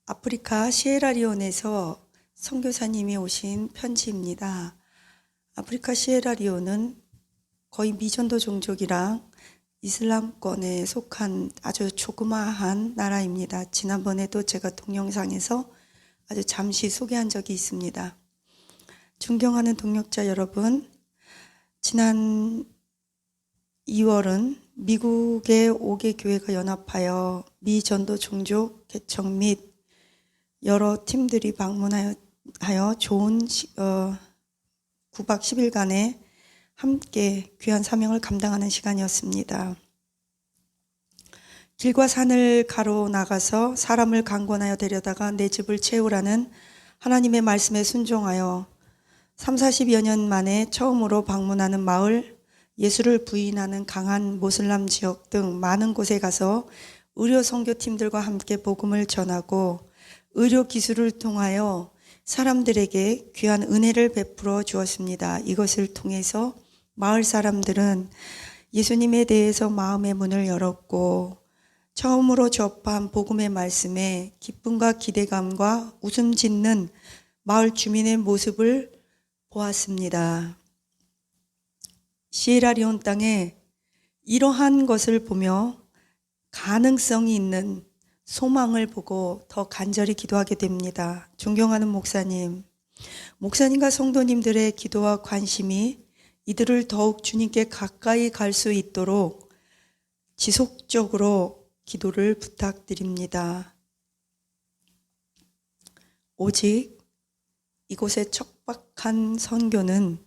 아프리카 시에라리온에서 선교사님이 오신 편지입니다. 아프리카 시에라리온은 거의 미전도 종족이랑 이슬람권에 속한 아주 조그마한 나라입니다. 지난번에도 제가 동영상에서 아주 잠시 소개한 적이 있습니다. 존경하는 동역자 여러분, 지난 2월은 미국의 5개 교회가 연합하여 미전도 종족 개척 및 여러 팀들이 방문하여 좋은 9박 10일간의 함께 귀한 사명을 감당하는 시간이었습니다. 길과 산을 가로나가서 사람을 강권하여 데려다가 내 집을 채우라는 하나님의 말씀에 순종하여 30-40여 년 만에 처음으로 방문하는 마을, 예수를 부인하는 강한 모슬람 지역 등 많은 곳에 가서 의료 선교팀들과 함께 복음을 전하고 의료 기술을 통하여 사람들에게 귀한 은혜를 베풀어 주었습니다. 이것을 통해서 마을 사람들은 예수님에 대해서 마음의 문을 열었고 처음으로 접한 복음의 말씀에 기쁨과 기대감과 웃음 짓는 마을 주민의 모습을 보았습니다. 시에라리온 땅에 이러한 것을 보며 가능성이 있는 소망을 보고 더 간절히 기도하게 됩니다. 존경하는 목사님과 성도님들의 기도와 관심이 이들을 더욱 주님께 가까이 갈 수 있도록 지속적으로 기도를 부탁드립니다. 오직 이곳의 척박한 선교는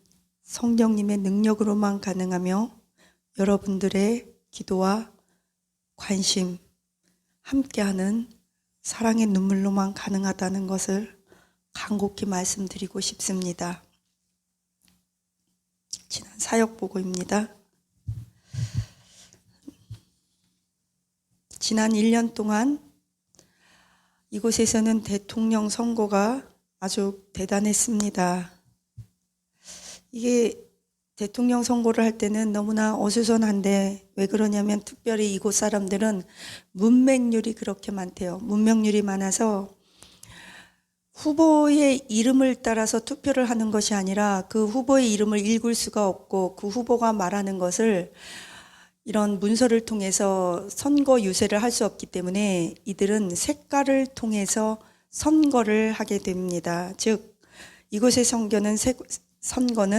성령님의 능력으로만 가능하며 여러분들의 기도와 관심, 함께하는 사랑의 눈물로만 가능하다는 것을 간곡히 말씀드리고 싶습니다. 지난 사역보고입니다. 지난 1년 동안 이곳에서는 대통령 선거가 아주 대단했습니다. 이게 대통령 선거를 할 때는 너무나 어수선한데 왜 그러냐면 특별히 이곳 사람들은 문맹률이 그렇게 많대요. 문맹률이 많아서 후보의 이름을 따라서 투표를 하는 것이 아니라 그 후보의 이름을 읽을 수가 없고 그 후보가 말하는 것을 이런 문서를 통해서 선거 유세를 할 수 없기 때문에 이들은 색깔을 통해서 선거를 하게 됩니다. 즉 이곳의 선거는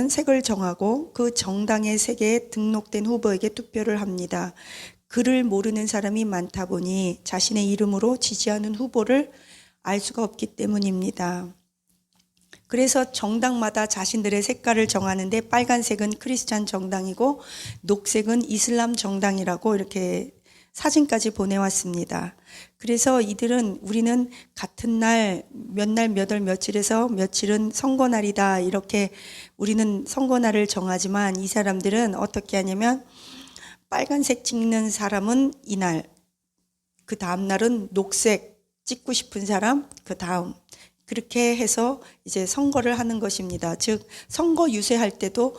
색을 정하고 그 정당의 색에 등록된 후보에게 투표를 합니다. 글을 모르는 사람이 많다 보니 자신의 이름으로 지지하는 후보를 알 수가 없기 때문입니다. 그래서 정당마다 자신들의 색깔을 정하는데 빨간색은 크리스찬 정당이고 녹색은 이슬람 정당이라고 이렇게 사진까지 보내왔습니다. 그래서 우리는 같은 날, 몇 월 며칠에서 며칠은 선거날이다. 이렇게 우리는 선거날을 정하지만 이 사람들은 어떻게 하냐면 빨간색 찍는 사람은 이날, 그 다음 날은 녹색 찍고 싶은 사람, 그 다음. 그렇게 해서 이제 선거를 하는 것입니다. 즉, 선거 유세할 때도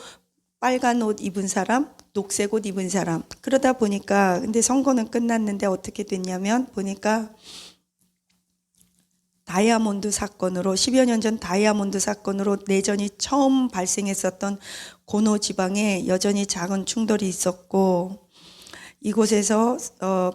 빨간 옷 입은 사람, 녹색 옷 입은 사람. 그러다 보니까 근데 선거는 끝났는데 어떻게 됐냐면 보니까 다이아몬드 사건으로 10여 년 전 다이아몬드 사건으로 내전이 처음 발생했었던 고노 지방에 여전히 작은 충돌이 있었고 이곳에서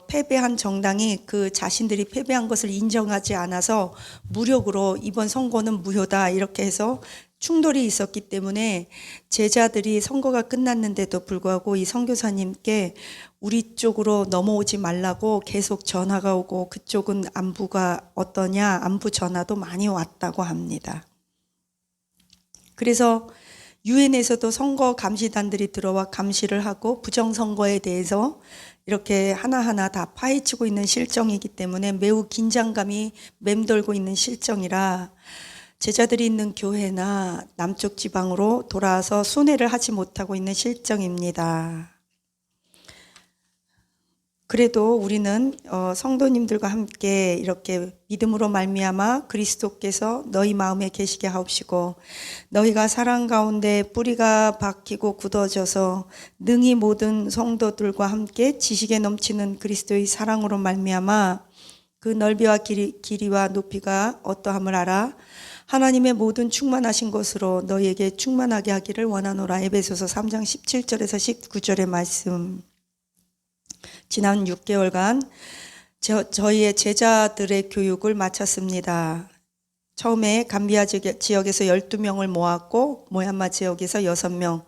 패배한 정당이 그 자신들이 패배한 것을 인정하지 않아서 무력으로 이번 선거는 무효다 이렇게 해서 충돌이 있었기 때문에 제자들이 선거가 끝났는데도 불구하고 이 선교사님께 우리 쪽으로 넘어오지 말라고 계속 전화가 오고 그쪽은 안부가 어떠냐 안부 전화도 많이 왔다고 합니다. 그래서 유엔에서도 선거 감시단들이 들어와 감시를 하고 부정선거에 대해서 이렇게 하나하나 다 파헤치고 있는 실정이기 때문에 매우 긴장감이 맴돌고 있는 실정이라 제자들이 있는 교회나 남쪽 지방으로 돌아와서 순회를 하지 못하고 있는 실정입니다. 그래도 우리는 성도님들과 함께 이렇게 믿음으로 말미암아 그리스도께서 너희 마음에 계시게 하옵시고 너희가 사랑 가운데 뿌리가 박히고 굳어져서 능히 모든 성도들과 함께 지식에 넘치는 그리스도의 사랑으로 말미암아 그 넓이와 길이와 높이가 어떠함을 알아. 하나님의 모든 충만하신 것으로 너희에게 충만하게 하기를 원하노라. 에베소서 3장 17절에서 19절의 말씀. 지난 6개월간 저희의 제자들의 교육을 마쳤습니다. 처음에 감비아 지역에서 12명을 모았고 모얀마 지역에서 6명,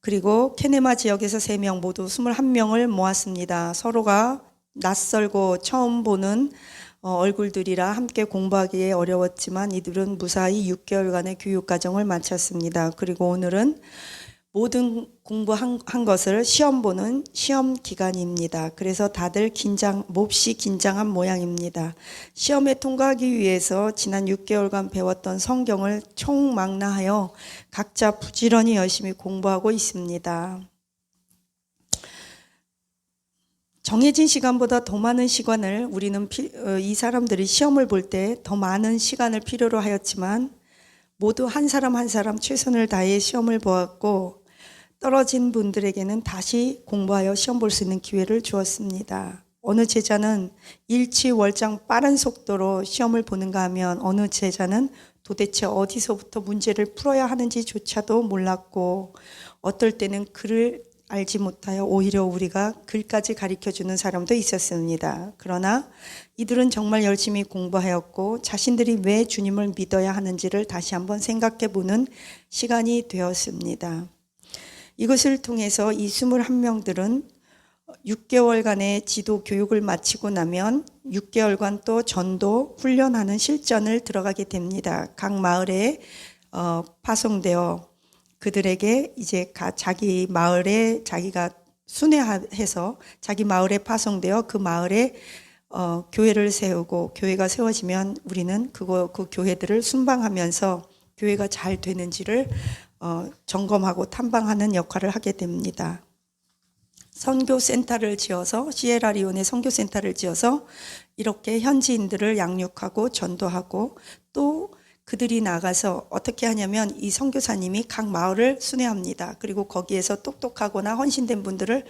그리고 케네마 지역에서 3명, 모두 21명을 모았습니다. 서로가 낯설고 처음 보는 얼굴들이라 함께 공부하기에 어려웠지만 이들은 무사히 6개월간의 교육과정을 마쳤습니다. 그리고 오늘은 모든 공부한 것을 시험 보는 시험 기간입니다. 그래서 다들 몹시 긴장한 모양입니다. 시험에 통과하기 위해서 지난 6개월간 배웠던 성경을 총망라하여 각자 부지런히 열심히 공부하고 있습니다. 정해진 시간보다 더 많은 시간을 우리는 이 사람들이 시험을 볼 때 더 많은 시간을 필요로 하였지만 모두 한 사람 한 사람 최선을 다해 시험을 보았고 떨어진 분들에게는 다시 공부하여 시험 볼 수 있는 기회를 주었습니다. 어느 제자는 일치월장 빠른 속도로 시험을 보는가 하면 어느 제자는 도대체 어디서부터 문제를 풀어야 하는지조차도 몰랐고 어떨 때는 글을 알지 못하여 오히려 우리가 글까지 가르쳐주는 사람도 있었습니다. 그러나 이들은 정말 열심히 공부하였고 자신들이 왜 주님을 믿어야 하는지를 다시 한번 생각해보는 시간이 되었습니다. 이것을 통해서 이 21명들은 6개월간의 지도 교육을 마치고 나면 6개월간 또 전도 훈련하는 실전을 들어가게 됩니다. 각 마을에 파송되어 그들에게 이제 자기 마을에 자기가 순회해서 자기 마을에 파송되어 그 마을에 교회를 세우고 교회가 세워지면 우리는 그 교회들을 순방하면서 교회가 잘 되는지를 점검하고 탐방하는 역할을 하게 됩니다. 선교센터를 지어서 시에라리온에 선교센터를 지어서 이렇게 현지인들을 양육하고 전도하고 또 그들이 나가서 어떻게 하냐면 이 선교사님이 각 마을을 순회합니다. 그리고 거기에서 똑똑하거나 헌신된 분들을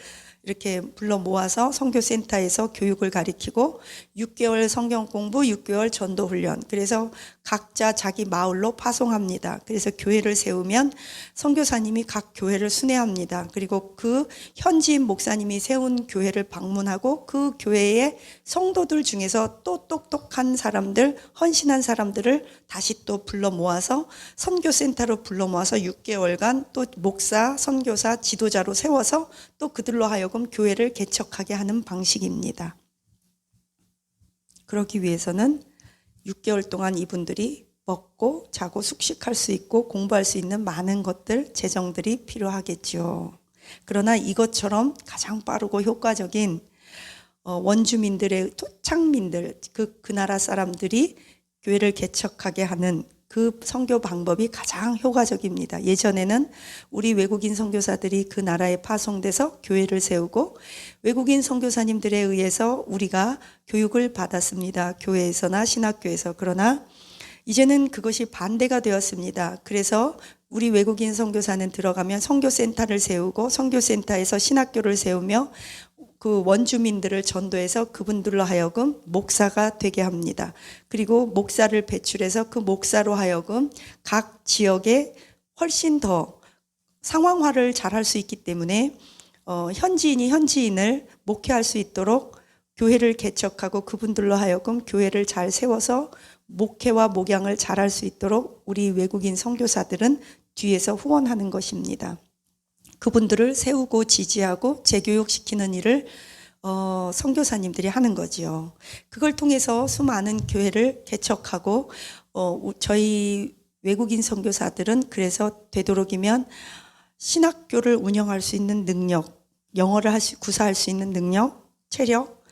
이렇게 불러 모아서 선교센터에서 교육을 가리키고 6개월 성경 공부, 6개월 전도 훈련. 그래서 각자 자기 마을로 파송합니다. 그래서 교회를 세우면 선교사님이 각 교회를 순회합니다. 그리고 그 현지인 목사님이 세운 교회를 방문하고 그 교회의 성도들 중에서 또 똑똑한 사람들, 헌신한 사람들을 다시 또 불러 모아서 선교센터로 불러 모아서 6개월간 또 목사, 선교사, 지도자로 세워서 또 그들로 하여금 교회를 개척하게 하는 방식입니다. 그러기 위해서는 6개월 동안 이분들이 먹고 자고 숙식할 수 있고 공부할 수 있는 많은 것들, 재정들이 필요하겠죠. 그러나 이것처럼 가장 빠르고 효과적인 원주민들의 토착민들, 그 나라 사람들이 교회를 개척하게 하는 그 선교 방법이 가장 효과적입니다. 예전에는 우리 외국인 선교사들이 그 나라에 파송돼서 교회를 세우고 외국인 선교사님들에 의해서 우리가 교육을 받았습니다. 교회에서나 신학교에서. 그러나 이제는 그것이 반대가 되었습니다. 그래서 우리 외국인 선교사는 들어가면 선교센터를 세우고 선교센터에서 신학교를 세우며 그 원주민들을 전도해서 그분들로 하여금 목사가 되게 합니다. 그리고 목사를 배출해서 그 목사로 하여금 각 지역에 훨씬 더 상황화를 잘할 수 있기 때문에 현지인이 현지인을 목회할 수 있도록 교회를 개척하고 그분들로 하여금 교회를 잘 세워서 목회와 목양을 잘할 수 있도록 우리 외국인 선교사들은 뒤에서 후원하는 것입니다. 그분들을 세우고 지지하고 재교육시키는 일을 선교사님들이 하는 거지요. 그걸 통해서 수많은 교회를 개척하고 저희 외국인 선교사들은 그래서 되도록이면 신학교를 운영할 수 있는 능력, 영어를 구사할 수 있는 능력, 체력,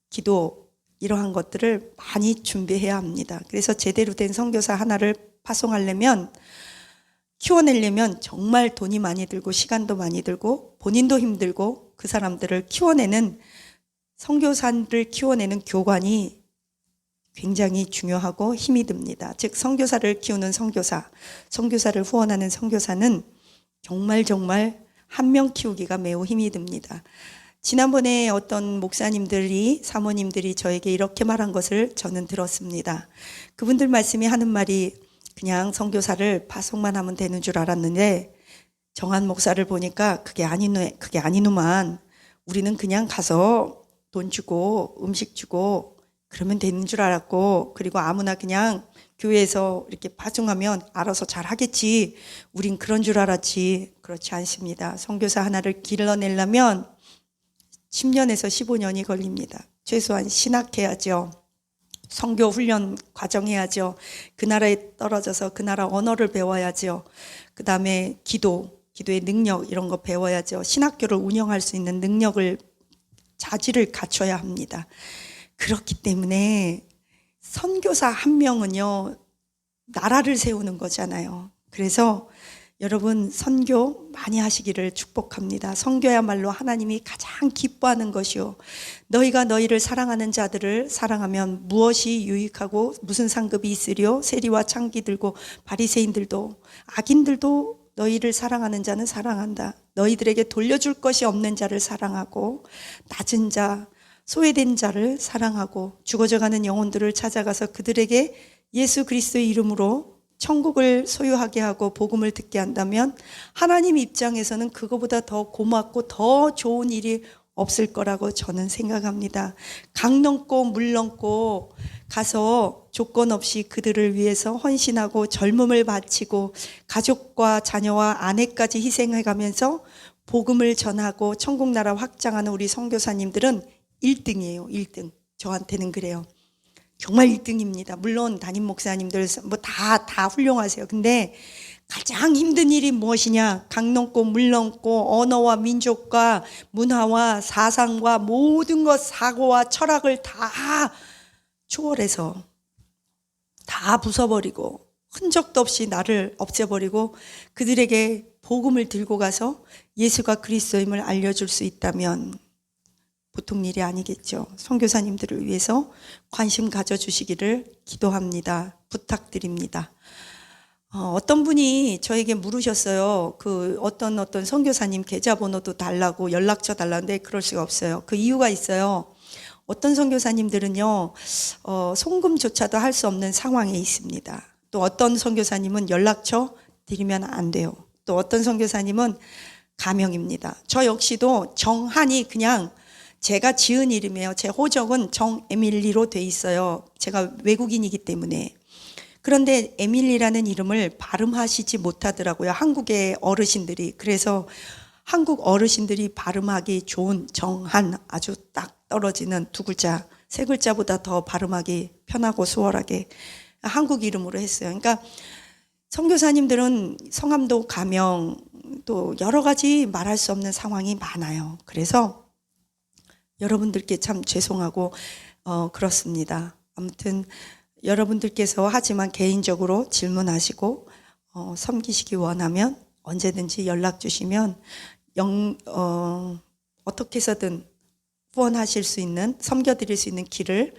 기도 이러한 것들을 많이 준비해야 합니다. 그래서 제대로 된 선교사 하나를 파송하려면 키워내려면 정말 돈이 많이 들고 시간도 많이 들고 본인도 힘들고 그 사람들을 키워내는 선교사를 키워내는 교관이 굉장히 중요하고 힘이 듭니다. 즉 선교사를 키우는 선교사, 선교사를 후원하는 선교사는 정말 한 명 키우기가 매우 힘이 듭니다. 지난번에 어떤 목사님들이, 사모님들이 저에게 이렇게 말한 것을 저는 들었습니다. 그분들 말씀이 하는 말이 그냥 선교사를 파송만 하면 되는 줄 알았는데 정한 목사를 보니까 그게 아니누만 우리는 그냥 가서 돈 주고 음식 주고 그러면 되는 줄 알았고, 그리고 아무나 그냥 교회에서 이렇게 파송하면 알아서 잘 하겠지. 우린 그런 줄 알았지. 그렇지 않습니다. 선교사 하나를 길러내려면 10년에서 15년이 걸립니다. 최소한 신학해야죠. 선교 훈련 과정해야죠. 그 나라에 떨어져서 그 나라 언어를 배워야죠. 그 다음에 기도의 능력 이런 거 배워야죠. 신학교를 운영할 수 있는 능력을, 자질을 갖춰야 합니다. 그렇기 때문에 선교사 한 명은요, 나라를 세우는 거잖아요. 그래서 여러분 선교 많이 하시기를 축복합니다. 선교야말로 하나님이 가장 기뻐하는 것이요, 너희가 너희를 사랑하는 자들을 사랑하면 무엇이 유익하고 무슨 상급이 있으리요? 세리와 창기들고 바리새인들도 악인들도 너희를 사랑하는 자는 사랑한다. 너희들에게 돌려줄 것이 없는 자를 사랑하고 낮은 자, 소외된 자를 사랑하고 죽어져가는 영혼들을 찾아가서 그들에게 예수 그리스도의 이름으로 천국을 소유하게 하고 복음을 듣게 한다면 하나님 입장에서는 그거보다 더 고맙고 더 좋은 일이 없을 거라고 저는 생각합니다. 강 넘고 물 넘고 가서 조건 없이 그들을 위해서 헌신하고 젊음을 바치고 가족과 자녀와 아내까지 희생해가면서 복음을 전하고 천국 나라 확장하는 우리 선교사님들은 1등이에요. 1등. 저한테는 그래요. 정말 1등입니다. 물론 담임 목사님들 뭐 다 훌륭하세요. 근데 가장 힘든 일이 무엇이냐? 강 넘고 물 넘고 언어와 민족과 문화와 사상과 모든 것, 사고와 철학을 다 초월해서 다 부숴버리고 흔적도 없이 나를 없애버리고 그들에게 복음을 들고 가서 예수가 그리스도임을 알려줄 수 있다면 보통 일이 아니겠죠. 선교사님들을 위해서 관심 가져주시기를 기도합니다. 부탁드립니다. 어떤 분이 저에게 물으셨어요. 그 어떤 선교사님 계좌번호도 달라고, 연락처 달라는데 그럴 수가 없어요. 그 이유가 있어요. 어떤 선교사님들은요, 송금조차도 할 수 없는 상황에 있습니다. 또 어떤 선교사님은 연락처 드리면 안 돼요. 또 어떤 선교사님은 가명입니다. 저 역시도 정한이 그냥 제가 지은 이름이에요. 제 호적은 정에밀리로 돼 있어요. 제가 외국인이기 때문에. 그런데 에밀리라는 이름을 발음하시지 못하더라고요. 한국의 어르신들이. 그래서 한국 어르신들이 발음하기 좋은 정한, 아주 딱 떨어지는 두 글자, 세 글자보다 더 발음하기 편하고 수월하게 한국 이름으로 했어요. 그러니까 선교사님들은 성함도 가명 또 여러 가지 말할 수 없는 상황이 많아요. 그래서 여러분들께 참 죄송하고 그렇습니다. 아무튼 여러분들께서 하지만 개인적으로 질문하시고 섬기시기 원하면 언제든지 연락 주시면 어떻게 해서든 후원하실 수 있는, 섬겨드릴 수 있는 길을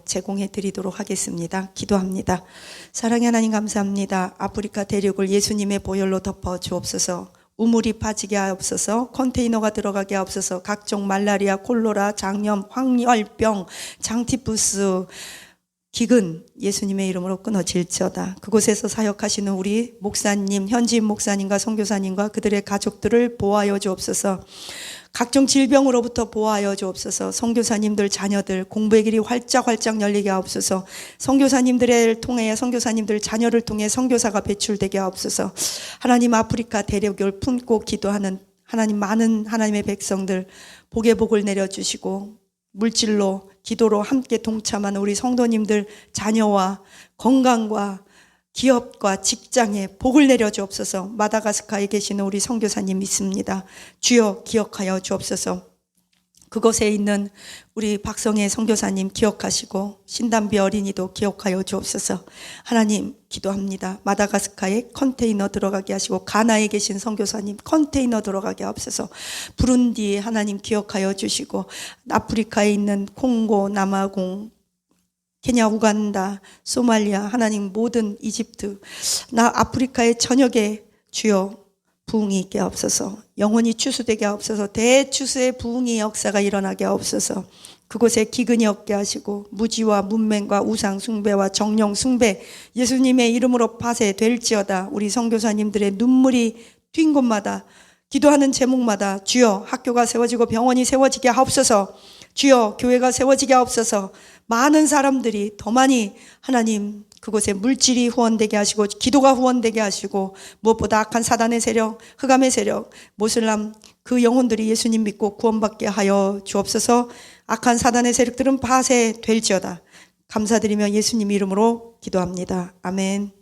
제공해 드리도록 하겠습니다. 기도합니다. 사랑의 하나님 감사합니다. 아프리카 대륙을 예수님의 보혈로 덮어 주옵소서. 우물이 빠지게 하옵소서. 컨테이너가 들어가게 하옵소서. 각종 말라리아, 콜로라, 장염, 황열병, 장티푸스, 기근 예수님의 이름으로 끊어질지어다. 그곳에서 사역하시는 우리 목사님, 현지인 목사님과 선교사님과 그들의 가족들을 보호하여 주옵소서. 각종 질병으로부터 보호하여 주옵소서. 선교사님들 자녀들 공부의 길이 활짝 열리게 하옵소서. 선교사님들을 통해, 선교사님들 자녀를 통해 선교사가 배출되게 하옵소서. 하나님, 아프리카 대륙을 품고 기도하는 하나님, 많은 하나님의 백성들 복의 복을 내려주시고 물질로 기도로 함께 동참하는 우리 성도님들 자녀와 건강과 기업과 직장에 복을 내려 주옵소서. 마다가스카에 계시는 우리 선교사님 믿습니다. 주여 기억하여 주옵소서. 그곳에 있는 우리 박성애 선교사님 기억하시고 신담비 어린이도 기억하여 주옵소서. 하나님 기도합니다. 마다가스카에 컨테이너 들어가게 하시고 가나에 계신 선교사님 컨테이너 들어가게 하옵소서. 부룬디 하나님 기억하여 주시고 아프리카에 있는 콩고, 남아공, 케냐, 우간다, 소말리아, 하나님 모든 이집트, 아프리카의 전역에 주여 부흥이 있게 하옵소서. 영혼이 추수되게 하옵소서. 대추수의 부흥의 역사가 일어나게 하옵소서. 그곳에 기근이 없게 하시고 무지와 문맹과 우상 숭배와 정령 숭배 예수님의 이름으로 파쇄될지어다. 우리 선교사님들의 눈물이 튄 곳마다 기도하는 제목마다 주여 학교가 세워지고 병원이 세워지게 하옵소서. 주여 교회가 세워지게 하옵소서. 많은 사람들이 더 많이 하나님 그곳에 물질이 후원되게 하시고 기도가 후원되게 하시고 무엇보다 악한 사단의 세력, 흑암의 세력, 모슬람 그 영혼들이 예수님 믿고 구원받게 하여 주옵소서. 악한 사단의 세력들은 파쇄될지어다. 감사드리며 예수님 이름으로 기도합니다. 아멘.